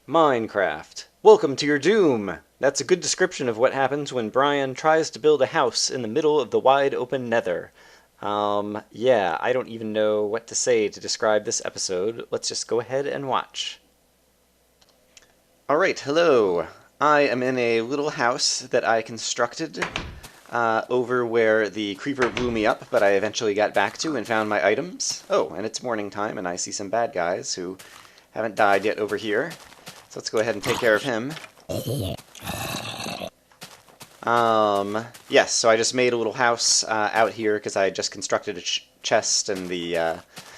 Minecraft. Welcome to your doom! That's a good description of what happens when Brian tries to build a house in the middle of the wide open nether. Yeah, I don't even know what to say to describe this episode. Let's just go ahead and watch. Alright, hello. I am in a little house that I constructed over where the creeper blew me up, but I eventually got back to and found my items. Oh, and it's morning time, and I see some bad guys who haven't died yet over here. So let's go ahead and take care of him. Yes, so I just made a little house out here because I just constructed a chest and the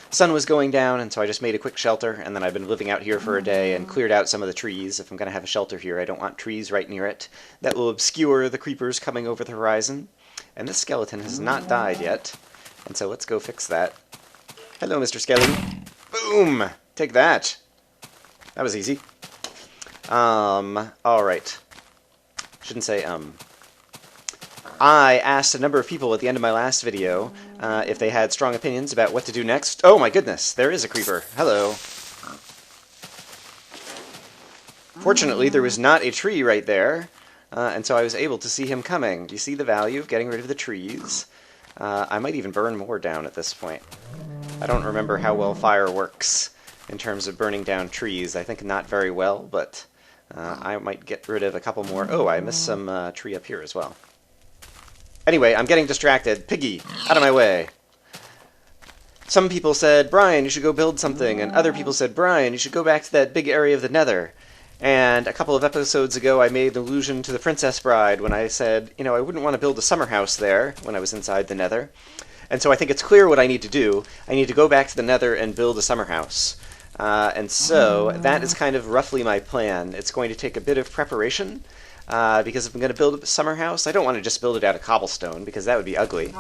sun was going down, and so I just made a quick shelter, and then I've been living out here for a day and cleared out some of the trees. If I'm going to have a shelter here, I don't want trees right near it. That will obscure the creepers coming over the horizon. And this skeleton has not died yet, and so let's go fix that. Hello, Mr. Skelly. Boom! Take that! That was easy. Alright. Shouldn't say, I asked a number of people at the end of my last video if they had strong opinions about what to do next. Oh my goodness, there is a creeper. Hello. Fortunately, there was not a tree right there, and so I was able to see him coming. Do you see the value of getting rid of the trees? I might even burn more down at this point. I don't remember how well fire works in terms of burning down trees. I think not very well, but I might get rid of a couple more. Oh, I missed some tree up here as well. Anyway, I'm getting distracted. Piggy, out of my way. Some people said, Brian, you should go build something, and other people said, Brian, you should go back to that big area of the Nether. And a couple of episodes ago, I made an allusion to the Princess Bride when I said, you know, I wouldn't want to build a summer house there when I was inside the Nether. And so I think it's clear what I need to do. I need to go back to the Nether and build a summer house. And so that is kind of roughly my plan. It's going to take a bit of preparation, because if I'm going to build a summer house, I don't want to just build it out of cobblestone, because that would be ugly.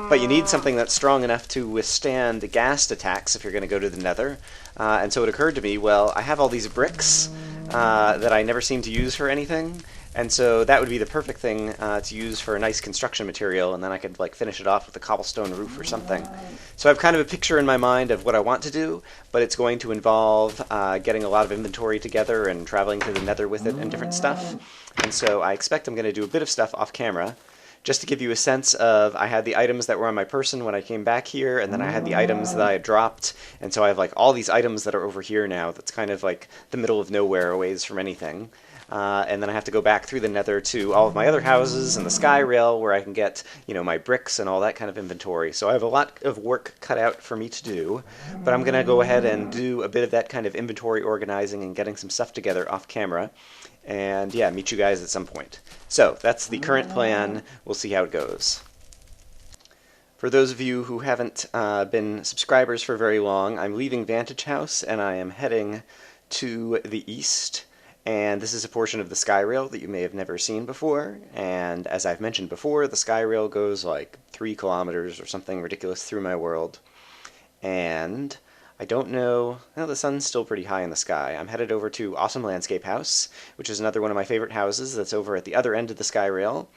But you need something that's strong enough to withstand the ghast attacks if you're going to go to the Nether. And so it occurred to me, well, I have all these bricks that I never seem to use for anything, and so that would be the perfect thing to use for a nice construction material, and then I could like finish it off with a cobblestone roof or something. So I have kind of a picture in my mind of what I want to do, but it's going to involve getting a lot of inventory together and traveling to the Nether with it and different stuff. And so I expect I'm going to do a bit of stuff off camera, just to give you a sense of, I had the items that were on my person when I came back here, and then I had the items that I had dropped, and so I have like all these items that are over here now. That's kind of like the middle of nowhere, away from anything. And then I have to go back through the Nether to all of my other houses and the sky rail where I can get, you know, my bricks and all that kind of inventory. So I have a lot of work cut out for me to do, but I'm going to go ahead and do a bit of that kind of inventory organizing and getting some stuff together off camera. And yeah, meet you guys at some point. So that's the current plan. We'll see how it goes. For those of you who haven't been subscribers for very long, I'm leaving Vantage House and I am heading to the east. And this is a portion of the sky rail that you may have never seen before. And as I've mentioned before, the sky rail goes like 3 kilometers or something ridiculous through my world. And I don't know, well, the sun's still pretty high in the sky. I'm headed over to Awesome Landscape House, which is another one of my favorite houses that's over at the other end of the sky rail.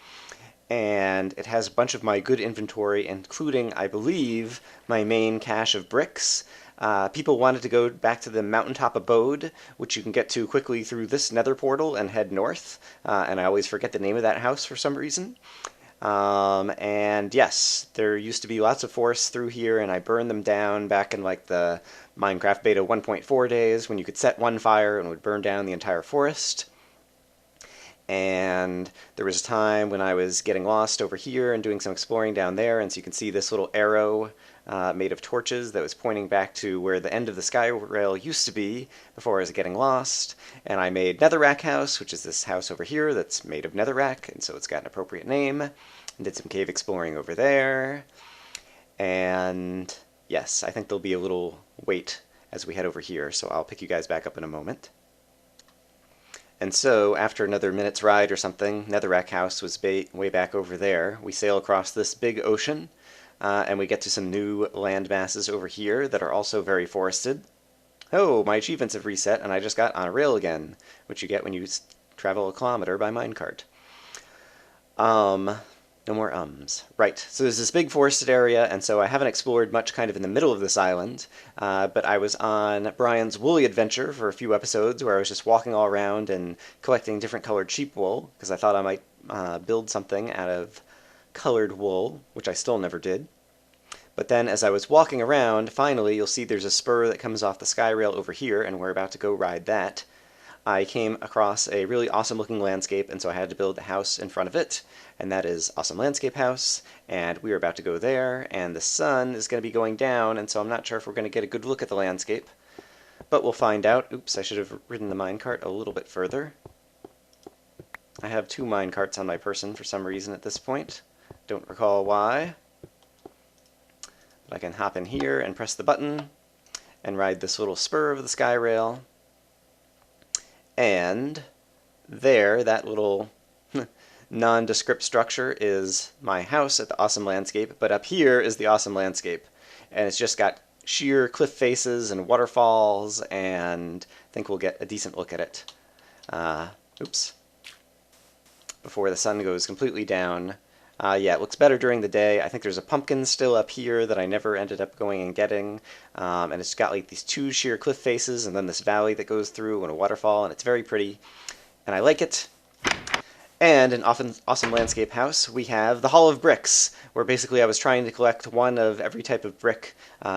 And it has a bunch of my good inventory, including, I believe, my main cache of bricks. People wanted to go back to the mountaintop abode, which you can get to quickly through this nether portal and head north. And I always forget the name of that house for some reason. And yes, there used to be lots of forests through here, and I burned them down back in like the Minecraft Beta 1.4 days when you could set one fire and it would burn down the entire forest. And there was a time when I was getting lost over here and doing some exploring down there, and so you can see this little arrow made of torches that was pointing back to where the end of the sky rail used to be before I was getting lost. And I made Netherrack House, which is this house over here that's made of netherrack, and so it's got an appropriate name. And did some cave exploring over there. And yes, I think there'll be a little wait as we head over here, so I'll pick you guys back up in a moment. And so, after another minute's ride or something, Netherrack House was way back over there. We sail across this big ocean, and we get to some new land masses over here that are also very forested. Oh, my achievements have reset, and I just got on a rail again, which you get when you travel a kilometer by minecart. No more ums. Right, so there's this big forested area, and so I haven't explored much kind of in the middle of this island, but I was on Brian's woolly adventure for a few episodes where I was just walking all around and collecting different colored sheep wool, because I thought I might build something out of colored wool, which I still never did. But then as I was walking around, finally you'll see there's a spur that comes off the sky rail over here, and we're about to go ride that. I came across a really awesome looking landscape, and so I had to build a house in front of it, and that is Awesome Landscape House, and we are about to go there, and the sun is going to be going down, and so I'm not sure if we're going to get a good look at the landscape, but we'll find out. Oops, I should have ridden the minecart a little bit further. I have 2 minecarts on my person for some reason at this point. Don't recall why. But I can hop in here and press the button and ride this little spur of the sky rail. And there, that little nondescript structure is my house at the Awesome Landscape, but up here is the Awesome Landscape. And it's just got sheer cliff faces and waterfalls, and I think we'll get a decent look at it. Oops. Before the sun goes completely down. Yeah, it looks better during the day. I think there's a pumpkin still up here that I never ended up going and getting. And it's got like these 2 sheer cliff faces and then this valley that goes through and a waterfall, and it's very pretty. And I like it. And in Awesome Landscape House, we have the Hall of Bricks, where basically I was trying to collect one of every type of brick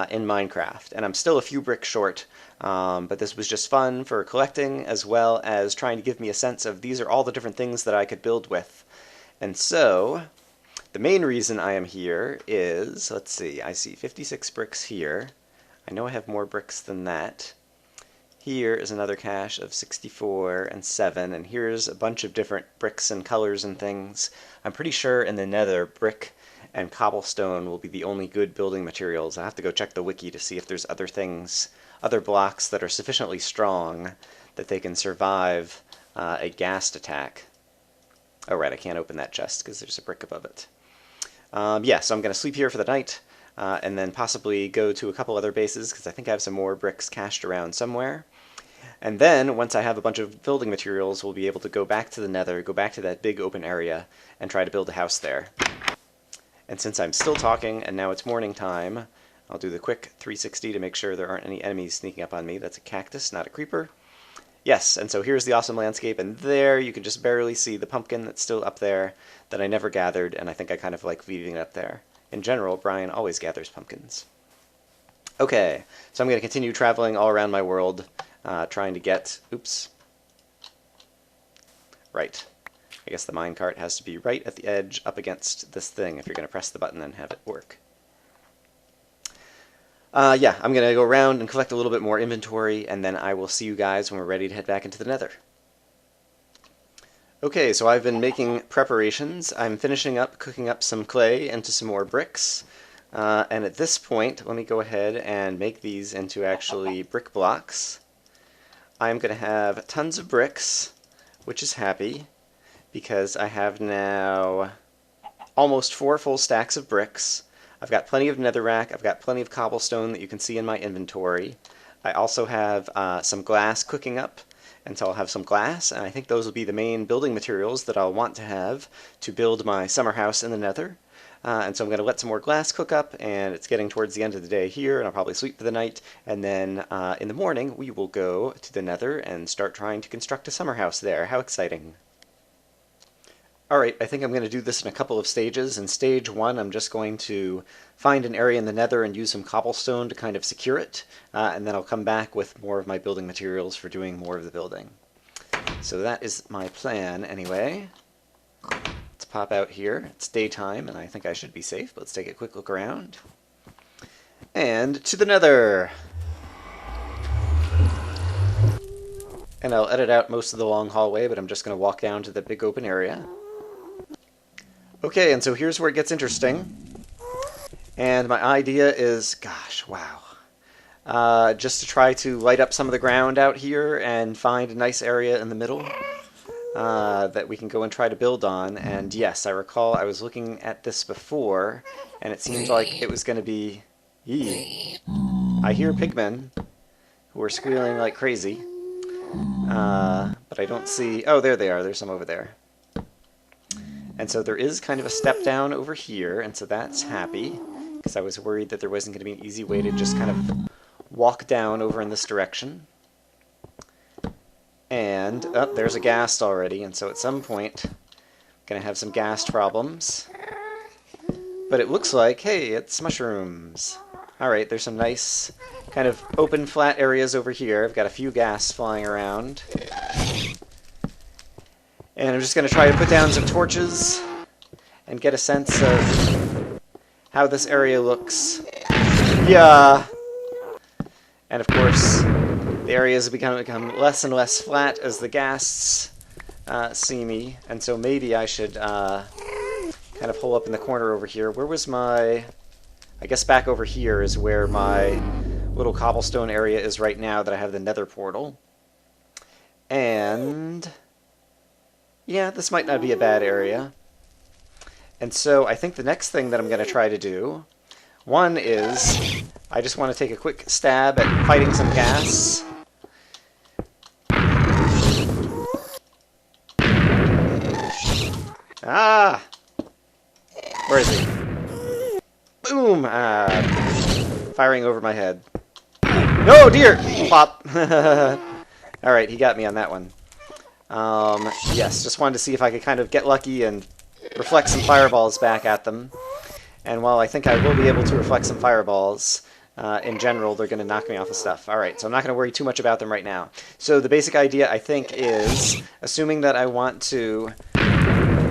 in Minecraft. And I'm still a few bricks short, but this was just fun for collecting, as well as trying to give me a sense of these are all the different things that I could build with. And so the main reason I am here is, let's see, I see 56 bricks here. I know I have more bricks than that. Here is another cache of 64 and 7, and here's a bunch of different bricks and colors and things. I'm pretty sure in the Nether, brick and cobblestone will be the only good building materials. I have to go check the wiki to see if there's other things, other blocks that are sufficiently strong that they can survive a ghast attack. Oh right, I can't open that chest because there's a brick above it. Yeah, so I'm going to sleep here for the night, and then possibly go to a couple other bases, because I think I have some more bricks cached around somewhere. And then, once I have a bunch of building materials, we'll be able to go back to the Nether, go back to that big open area, and try to build a house there. And since I'm still talking, and now it's morning time, I'll do the quick 360 to make sure there aren't any enemies sneaking up on me. That's a cactus, not a creeper. Yes, and so here's the Awesome Landscape, and there you can just barely see the pumpkin that's still up there that I never gathered, and I think I kind of like leaving it up there. In general, Brian always gathers pumpkins. Okay, so I'm going to continue traveling all around my world, trying to get... Oops. Right. I guess the minecart has to be right at the edge up against this thing if you're going to press the button and have it work. Yeah, I'm going to go around and collect a little bit more inventory, and then I will see you guys when we're ready to head back into the Nether. Okay, so I've been making preparations. I'm finishing up cooking up some clay into some more bricks. And at this point, let me go ahead and make these into actually brick blocks. I'm going to have tons of bricks, which is happy, because I have now almost 4 full stacks of bricks. I've got plenty of netherrack, I've got plenty of cobblestone that you can see in my inventory. I also have some glass cooking up, and so I'll have some glass, and I think those will be the main building materials that I'll want to have to build my summer house in the Nether. And so I'm going to let some more glass cook up, and it's getting towards the end of the day here, and I'll probably sleep for the night, and then in the morning we will go to the Nether and start trying to construct a summer house there. How exciting. Alright, I think I'm going to do this in a couple of stages. In stage 1, I'm just going to find an area in the Nether and use some cobblestone to kind of secure it, and then I'll come back with more of my building materials for doing more of the building. So that is my plan anyway. Let's pop out here. It's daytime, and I think I should be safe, but let's take a quick look around. And to the Nether! And I'll edit out most of the long hallway, but I'm just going to walk down to the big open area. Okay, and so here's where it gets interesting. And my idea is, gosh, wow. Just to try to light up some of the ground out here and find a nice area in the middle that we can go and try to build on. And yes, I recall I was looking at this before, and it seemed like it was going to be... Yee. I hear pigmen who are squealing like crazy. But I don't see... Oh, there they are. There's some over there. And so there is kind of a step down over here, and so that's happy, because I was worried that there wasn't going to be an easy way to just kind of walk down over in this direction. And, oh, there's a ghast already, and so at some point, I'm going to have some ghast problems. But it looks like, hey, it's mushrooms. Alright, there's some nice kind of open, flat areas over here. I've got a few ghasts flying around. And I'm just going to try to put down some torches and get a sense of how this area looks. Yeah! And of course, the areas become less and less flat as the ghasts see me. And so maybe I should kind of hole up in the corner over here. Where was my... I guess back over here is where my little cobblestone area is right now that I have the Nether portal. And... yeah, this might not be a bad area. And so I think the next thing that I'm going to try to do, one is, I just want to take a quick stab at fighting some ghasts. Ah! Where is he? Boom! Firing over my head. No, dear! Plop! Alright, he got me on that one. Yes, just wanted to see if I could kind of get lucky and reflect some fireballs back at them. And while I think I will be able to reflect some fireballs, in general, they're going to knock me off of stuff. Alright, so I'm not going to worry too much about them right now. So the basic idea, I think, is, assuming that I want to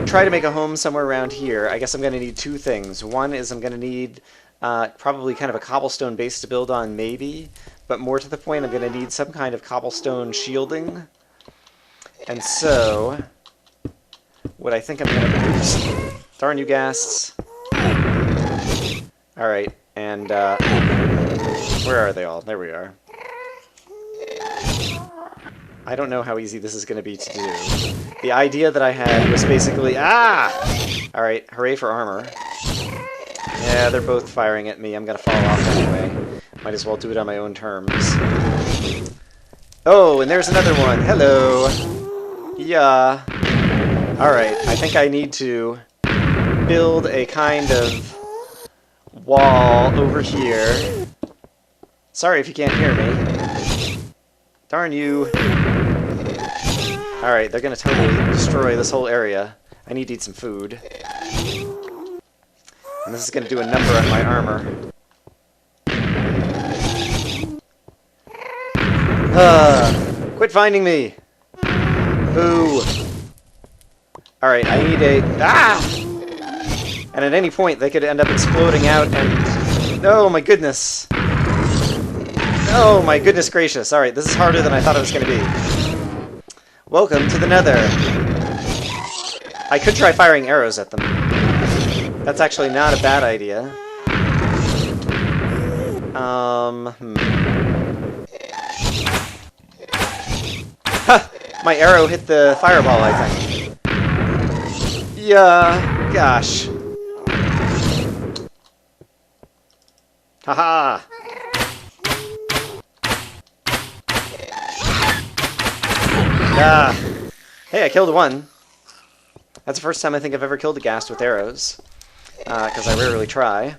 try to make a home somewhere around here, I guess I'm going to need two things. One is I'm going to need probably kind of a cobblestone base to build on, maybe. But more to the point, I'm going to need some kind of cobblestone shielding. And so, what I think I'm going to do is... darn you, ghasts. Alright, and, where are they all? There we are. I don't know how easy this is going to be to do. The idea that I had was basically... ah! Alright, hooray for armor. Yeah, they're both firing at me. I'm going to fall off anyway. Might as well do it on my own terms. Oh, and there's another one. Hello! Yeah. Alright, I think I need to build a kind of wall over here. Sorry if you can't hear me. Darn you. Alright, they're going to totally destroy this whole area. I need to eat some food. And this is going to do a number on my armor. Quit finding me! Boo! Alright, I need a... ah! And at any point, they could end up exploding out and... oh my goodness! Oh my goodness gracious! Alright, this is harder than I thought it was going to be. Welcome to the Nether! I could try firing arrows at them. That's actually not a bad idea. Ha! My arrow hit the fireball, I think. Yeah, gosh. Haha! Ah. Hey, I killed one. That's the first time I think I've ever killed a ghast with arrows. Because I rarely try.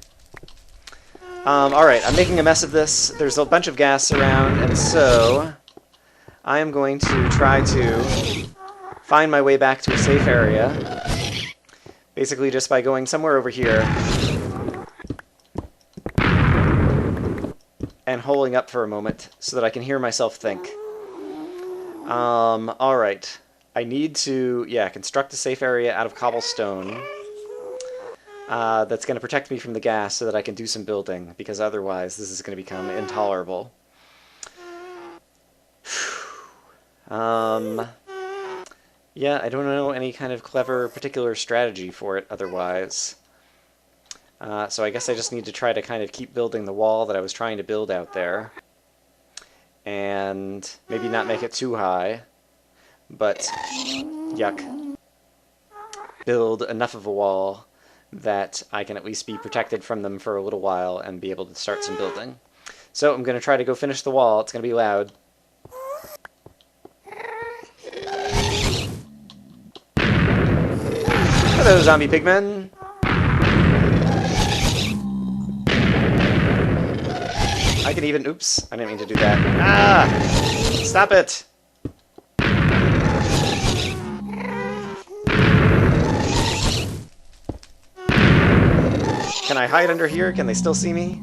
Alright, I'm making a mess of this. There's a bunch of ghasts around, and so... I am going to try to find my way back to a safe area. Basically just by going somewhere over here. And holding up for a moment so that I can hear myself think. Alright. I need to, yeah, construct a safe area out of cobblestone. That's going to protect me from the gas so that I can do some building, because otherwise this is going to become intolerable. Yeah, I don't know any kind of clever particular strategy for it otherwise. So I guess I just need to try to kind of keep building the wall that I was trying to build out there. And maybe not make it too high, but, yuck, build enough of a wall that I can at least be protected from them for a little while and be able to start some building. So I'm going to try to go finish the wall. It's going to be loud. Hello, zombie pigmen. I can even... Oops, I didn't mean to do that. Ah! Stop it! Can I hide under here? Can they still see me?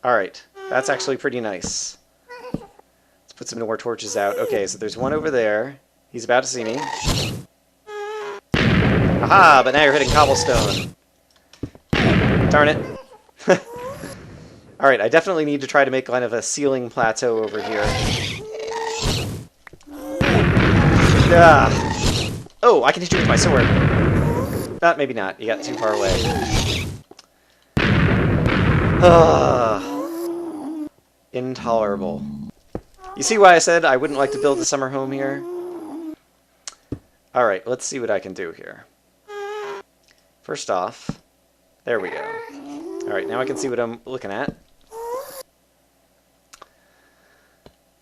Alright, that's actually pretty nice. Let's put some more torches out. Okay, so there's one over there. He's about to see me. Aha, but now you're hitting cobblestone. Darn it. Alright, I definitely need to try to make kind of a ceiling plateau over here. Oh, I can hit you with my sword. Maybe not. You got too far away. Intolerable. You see why I said I wouldn't like to build a summer home here? Alright, let's see what I can do here. First off, there we go. Alright, now I can see what I'm looking at.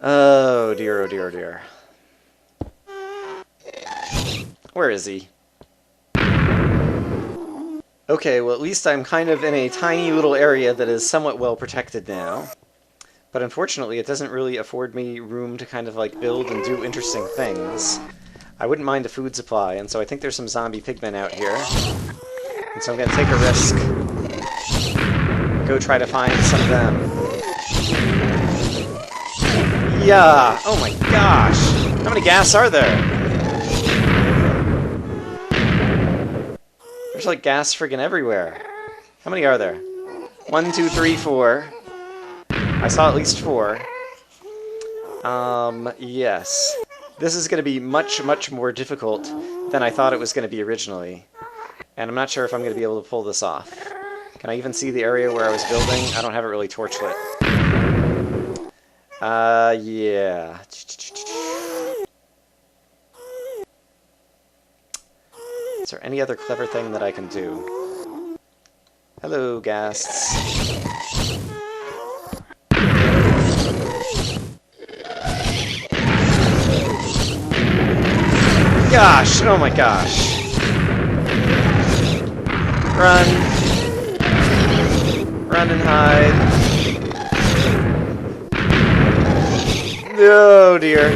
Oh dear, oh dear, oh dear. Where is he? Okay, well at least I'm kind of in a tiny little area that is somewhat well protected now. But unfortunately it doesn't really afford me room to kind of like build and do interesting things. I wouldn't mind a food supply, and so I think there's some zombie pigmen out here. And so I'm gonna take a risk. Go try to find some of them. Yeah! Oh my gosh! How many ghasts are there? There's like gas friggin' everywhere. How many are there? 1, 2, 3, 4. I saw at least 4. Yes. This is going to be much, much more difficult than I thought it was going to be originally. And I'm not sure if I'm going to be able to pull this off. Can I even see the area where I was building? I don't have it really torchlit. Yeah. Is there any other clever thing that I can do? Hello, ghasts. Gosh! Oh my gosh! Run! Run and hide. Oh dear.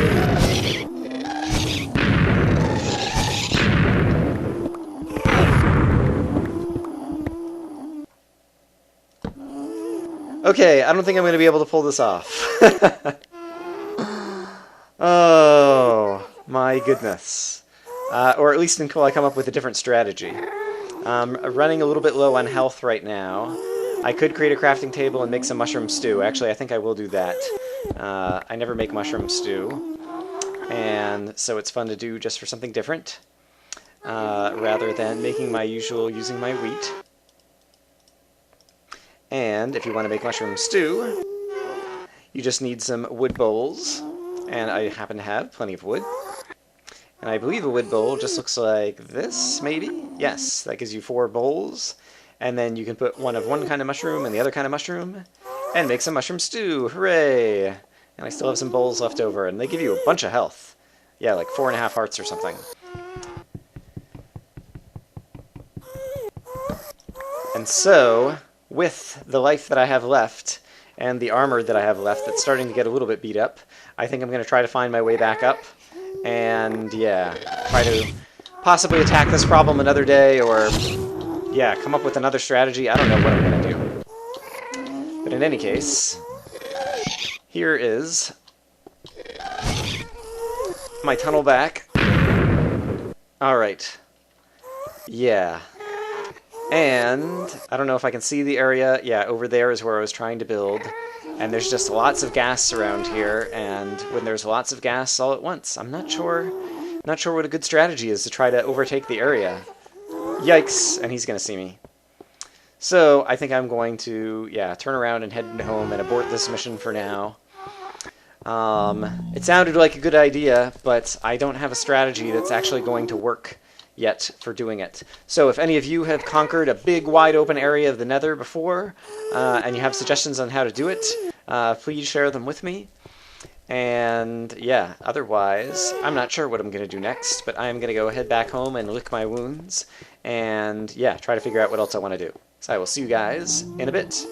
Okay, I don't think I'm going to be able to pull this off. Oh, my goodness. Or at least until I come up with a different strategy. I'm running a little bit low on health right now. I could create a crafting table and make some mushroom stew. Actually, I think I will do that. I never make mushroom stew. And so it's fun to do just for something different. Rather than making my usual using my wheat. And if you want to make mushroom stew, you just need some wood bowls. And I happen to have plenty of wood. And I believe a wood bowl just looks like this, maybe? Yes, that gives you 4 bowls. And then you can put one of one kind of mushroom and the other kind of mushroom. And make some mushroom stew. Hooray! And I still have some bowls left over. And they give you a bunch of health. Yeah, like 4.5 hearts or something. And so, with the life that I have left, and the armor that I have left that's starting to get a little bit beat up, I think I'm going to try to find my way back up. And yeah, try to possibly attack this problem another day, or yeah, come up with another strategy. I don't know what I'm going to do. But in any case, here is my tunnel back. Alright. Yeah. And I don't know if I can see the area. Yeah, over there is where I was trying to build. And there's just lots of ghasts around here, and when there's lots of ghasts all at once, I'm not sure what a good strategy is to try to overtake the area. Yikes, and he's going to see me. So I think I'm going to, yeah, turn around and head home and abort this mission for now. It sounded like a good idea, but I don't have a strategy that's actually going to work yet for doing it. So if any of you have conquered a big wide open area of the Nether before, and you have suggestions on how to do it, please share them with me. And yeah, otherwise, I'm not sure what I'm going to do next, but I'm going to go head back home and lick my wounds, and yeah, try to figure out what else I want to do. So I will see you guys in a bit.